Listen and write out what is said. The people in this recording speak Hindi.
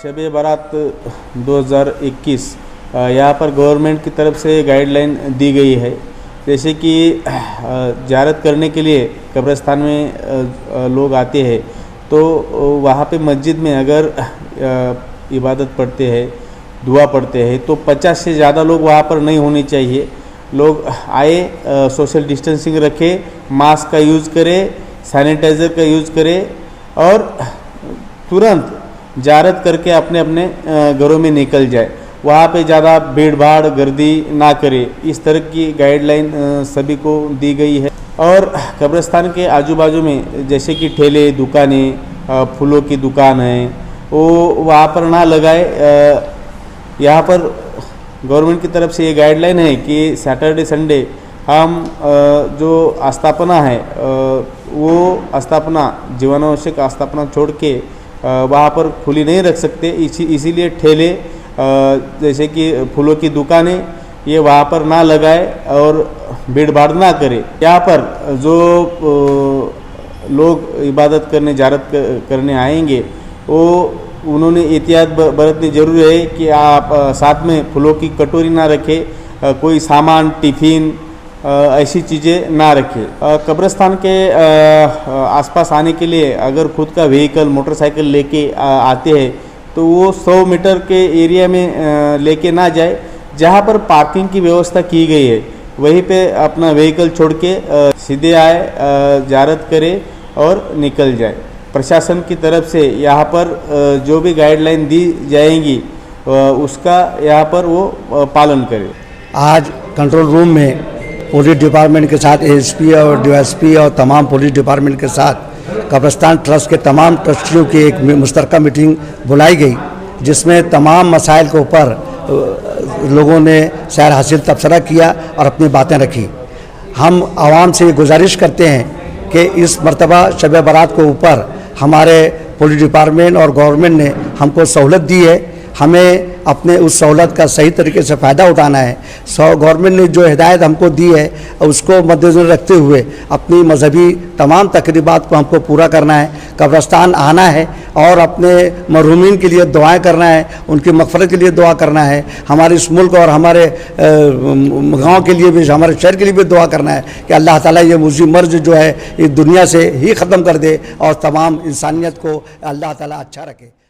शब-ए बारात 2021 यहाँ पर गवर्नमेंट की तरफ से गाइडलाइन दी गई है, जैसे कि ज़ियारत करने के लिए कब्रिस्तान में लोग आते हैं तो वहाँ पे मस्जिद में अगर इबादत पढ़ते हैं, दुआ पढ़ते हैं तो 50 से ज़्यादा लोग वहाँ पर नहीं होने चाहिए। लोग आए, सोशल डिस्टेंसिंग रखें, मास्क का यूज़ करें, सैनिटाइज़र का यूज़ करें और तुरंत ज़ियारत करके अपने अपने घरों में निकल जाए। वहाँ पे ज़्यादा भीड़ भाड़ गर्दी ना करे, इस तरह की गाइडलाइन सभी को दी गई है। और कब्रिस्तान के आजू बाजू में जैसे कि ठेले, दुकानें, फूलों की दुकान है, वो वहाँ पर ना लगाए। यहाँ पर गवर्नमेंट की तरफ से ये गाइडलाइन है कि सैटरडे संडे हम जो आस्थापना है वो आस्थापना जीवनावश्यक आस्थापना छोड़ के वहाँ पर खुली नहीं रख सकते। इसीलिए ठेले जैसे कि फूलों की दुकानें ये वहाँ पर ना लगाए और भीड़ भाड़ ना करे। यहाँ पर जो लोग इबादत करने, ज़ियारत करने आएंगे वो उन्होंने एहतियात बरतनी जरूरी है कि आप साथ में फूलों की कटोरी ना रखें, कोई सामान, टिफ़िन, ऐसी चीज़ें ना रखें। कब्रिस्तान के आसपास आने के लिए अगर खुद का व्हीकल, मोटरसाइकिल लेके आते हैं तो वो 100 मीटर के एरिया में लेके ना जाए। जहाँ पर पार्किंग की व्यवस्था की गई है वहीं पे अपना व्हीकल छोड़ के सीधे आए, ज़ियारत करे और निकल जाए। प्रशासन की तरफ से यहाँ पर जो भी गाइडलाइन दी जाएंगी उसका यहाँ पर वो पालन करें। आज कंट्रोल रूम में पुलिस डिपार्टमेंट के साथ एएसपी और डीएसपी और तमाम पुलिस डिपार्टमेंट के साथ कब्रिस्तान ट्रस्ट के तमाम ट्रस्टियों की एक मुश्तरका मीटिंग बुलाई गई, जिसमें तमाम मसाइल के ऊपर लोगों ने सैर हासिल तबसरा किया और अपनी बातें रखी। हम आवाम से गुजारिश करते हैं कि इस मरतबा शब बारात के ऊपर हमारे पुलिस डिपार्टमेंट और गवर्नमेंट ने हमको सहूलत दी है, हमें अपने उस सहूलत का सही तरीके से फ़ायदा उठाना है। गवर्नमेंट ने जो हिदायत हमको दी है उसको मद्देनज़र रखते हुए अपनी मजहबी तमाम तकरीबात को हमको पूरा करना है, कब्रिस्तान आना है और अपने मरहूमीन के लिए दुआएं करना है, उनकी मग़फ़रत के लिए दुआ करना है। हमारे इस मुल्क और हमारे गांव के लिए भी, हमारे शहर के लिए भी दुआ करना है कि अल्लाह ताला ये मुज़ी मर्ज़ जो है इस दुनिया से ही ख़त्म कर दे और तमाम इंसानियत को अल्लाह ताला अच्छा रखे।